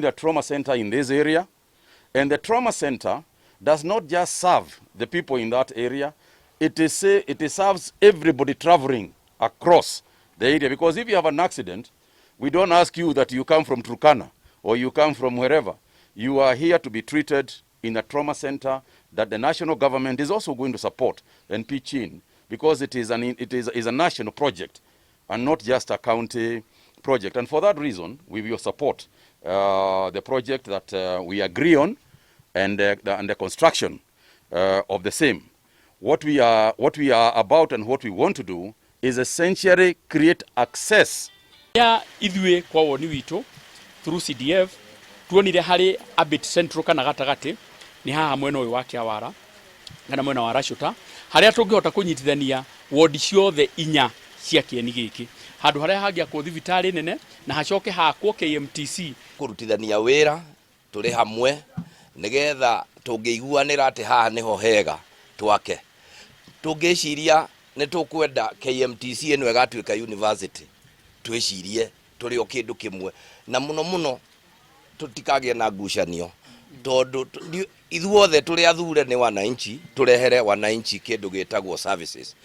a trauma center in this area, and the trauma center does not just serve the people in that area, it serves everybody traveling across the area, because if you have an accident, we don't ask you that you come from Turkana or you come from wherever. You are here to be treated in a trauma center that the national government is also going to support and pitch in, because it is a national project and not just a county project. And for that reason, we will support the project that we agree on and the construction of the same. What we are about and what we want to do is essentially create access. Ya ithwe kwa woni wito through CDF tuonire hari Abit Central kana gatagati ni haha mwena uyu wa Kiawara kana mwena wa Rashuta haria tungihota kunyitithania ward ciothe inya cia kieni giki handu haria hangia ku thibitari nene na hacoke hakwo KMTC kurutithania wira turi hamwe nigetha tungiguanira ati haha niho hega twake tungiciria ni tukwenda KMTC eno igatuika university twicirie turi o kindu kimwe na muno tutikagie na ngucanio tondu ithuothe turi athure ni wananchi turehere wananchi kindu gitagwo services.